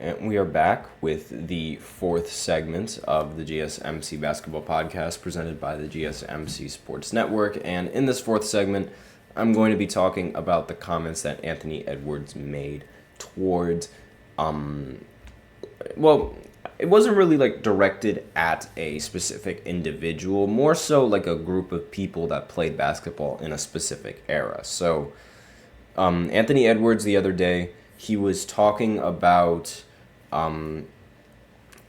And we are back with the fourth segment of the GSMC Basketball Podcast presented by the GSMC Sports Network. And in this fourth segment, I'm going to be talking about the comments that Anthony Edwards made towards, it wasn't really directed at a specific individual, more so like a group of people that played basketball in a specific era. So, Anthony Edwards the other day, he was talking about, I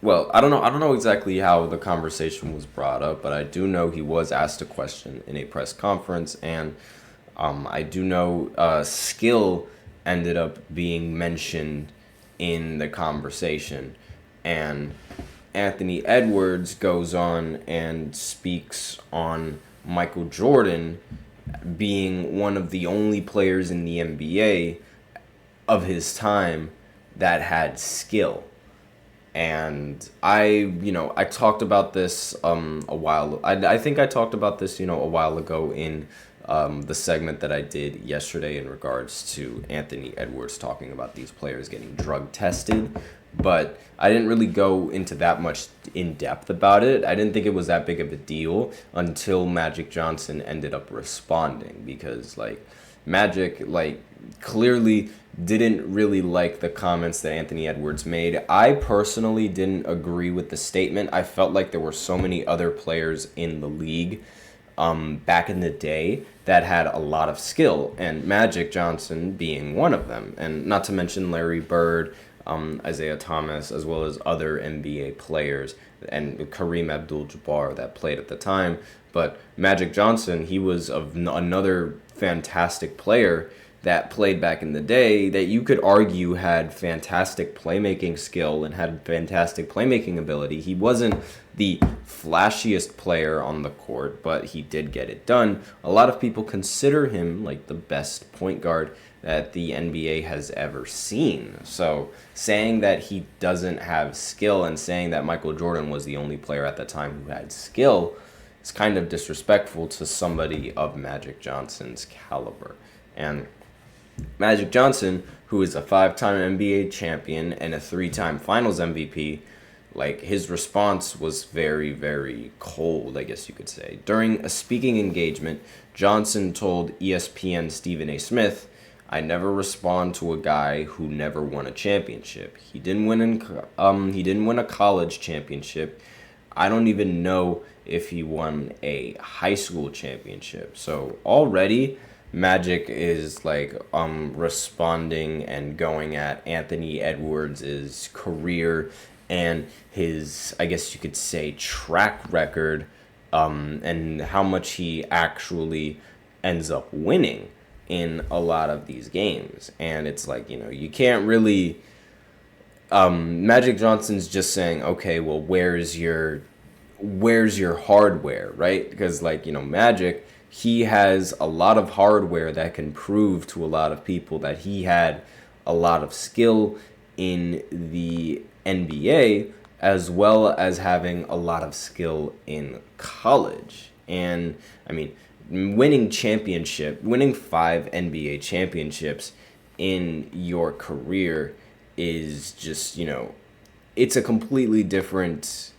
don't know exactly how the conversation was brought up, but I do know he was asked a question in a press conference, and I do know skill ended up being mentioned in the conversation, and Anthony Edwards goes on and speaks on Michael Jordan being one of the only players in the NBA of his time that had skill. And I talked about this I think I talked about this a while ago in the segment that I did yesterday in regards to Anthony Edwards talking about these players getting drug tested, but I didn't really go into that much in depth about it. I didn't think it was that big of a deal until Magic Johnson ended up responding, because Magic clearly didn't really like the comments that Anthony Edwards made. I personally didn't agree with the statement. I felt like there were so many other players in the league back in the day that had a lot of skill, and Magic Johnson being one of them. And not to mention Larry Bird, Isaiah Thomas, as well as other NBA players, and Kareem Abdul-Jabbar that played at the time. But Magic Johnson, he was another fantastic player that played back in the day that you could argue had fantastic playmaking skill and had fantastic playmaking ability. He wasn't the flashiest player on the court, but he did get it done. A lot of people consider him the best point guard that the NBA has ever seen. So saying that he doesn't have skill and saying that Michael Jordan was the only player at the time who had skill is kind of disrespectful to somebody of Magic Johnson's caliber. And Magic Johnson, who is a 5-time NBA champion and a 3-time Finals MVP, his response was very, very cold, I guess you could say. During a speaking engagement, Johnson told ESPN Stephen A. Smith, "I never respond to a guy who never won a championship. He didn't win a college championship. I don't even know if he won a high school championship." So already Magic is responding and going at Anthony Edwards' career and his, I guess you could say, track record, and how much he actually ends up winning in a lot of these games. And it's you can't really, Magic Johnson's just saying, okay, well, where's your hardware, right? Because Magic, he has a lot of hardware that can prove to a lot of people that he had a lot of skill in the NBA, as well as having a lot of skill in college. And I mean, winning 5 NBA championships in your career is just, it's a completely different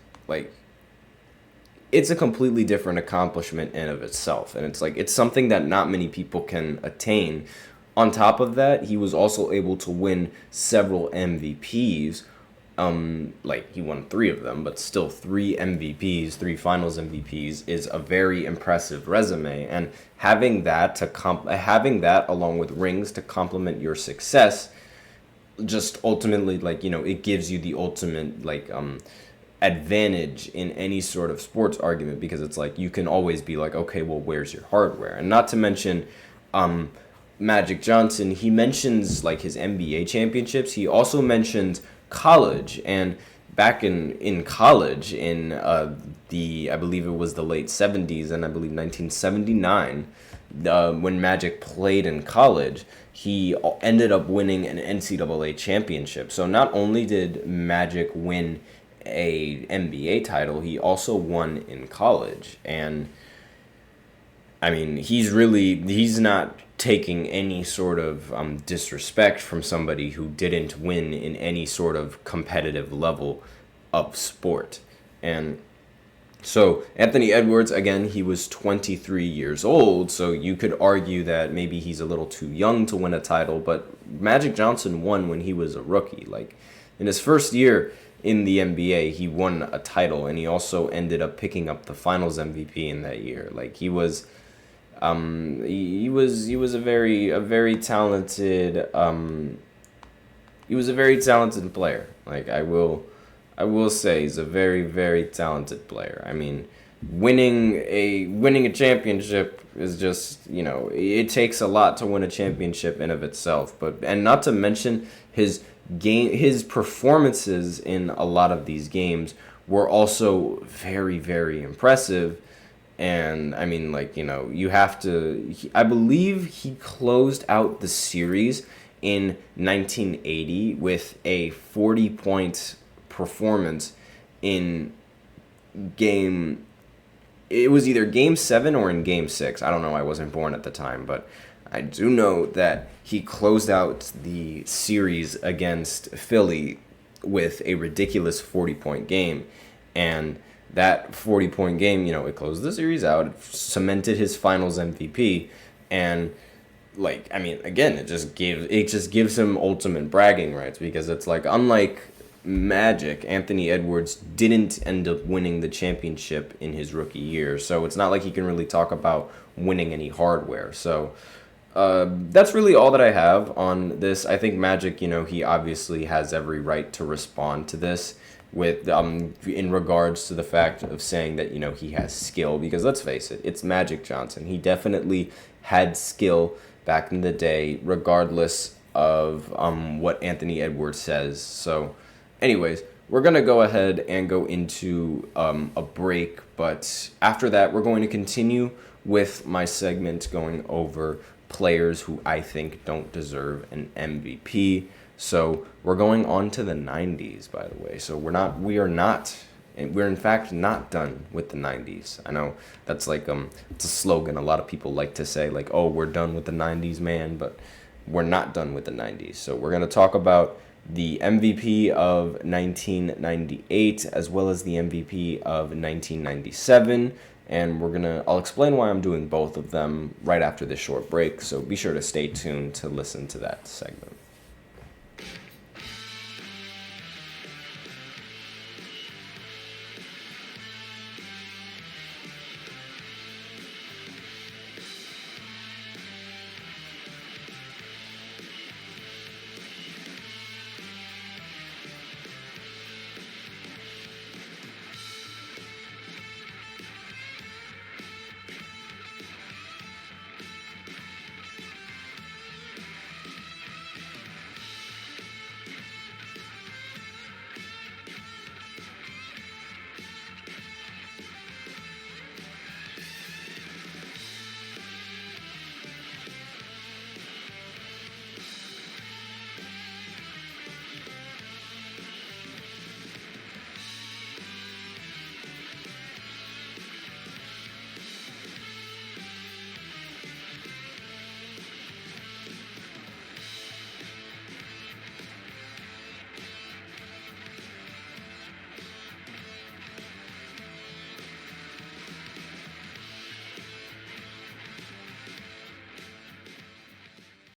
accomplishment in of itself. And it's something that not many people can attain. On top of that, he was also able to win several MVPs. He won 3 of them, but still 3 MVPs, 3 Finals MVPs is a very impressive resume. And having that along with rings to complement your success, just ultimately it gives you the ultimate advantage in any sort of sports argument, because it's you can always be okay, well, where's your hardware? And not to mention Magic Johnson, he mentions his NBA championships. He also mentions college, and back in college in I believe it was the late 70s, and I believe 1979, when Magic played in college, he ended up winning an NCAA championship. So not only did Magic win a NBA title, he also won in college. And I mean, he's not taking any sort of disrespect from somebody who didn't win in any sort of competitive level of sport. And so Anthony Edwards, again, he was 23 years old, so you could argue that maybe he's a little too young to win a title, but Magic Johnson won when he was a rookie. Like, in his first year in the NBA, he won a title, and he also ended up picking up the Finals MVP in that year. Like, he was a very talented he was a very talented player. Like, I will say he's a very, very talented player. I mean, winning a championship is just, it takes a lot to win a championship in of itself. And not to mention his performances in a lot of these games were also very, very impressive. And I mean, like, you have to. I believe he closed out the series in 1980 with a 40-point performance in game. It was either game 7 or in game 6. I don't know. I wasn't born at the time, but I do know that he closed out the series against Philly with a ridiculous 40-point game. And that 40-point game, it closed the series out, it cemented his Finals MVP, and like, I mean, again, it just gives him ultimate bragging rights, because it's like, unlike Magic, Anthony Edwards didn't end up winning the championship in his rookie year, so it's not like he can really talk about winning any hardware. So that's really all that I have on this. I think Magic, he obviously has every right to respond to this with in regards to the fact of saying that he has skill, because let's face it, it's Magic Johnson. He definitely had skill back in the day, regardless of what Anthony Edwards says. So anyways, we're going to go ahead and go into a break, but after that we're going to continue with my segment going over players who I think don't deserve an MVP. So we're going on to the 90s, by the way. So we're in fact not done with the 90s. I know that's like it's a slogan a lot of people like to say, like, oh, we're done with the 90s, man, but we're not done with the 90s. So we're going to talk about the MVP of 1998 as well as the MVP of 1997, and I'll explain why I'm doing both of them right after this short break. So be sure to stay tuned to listen to that segment.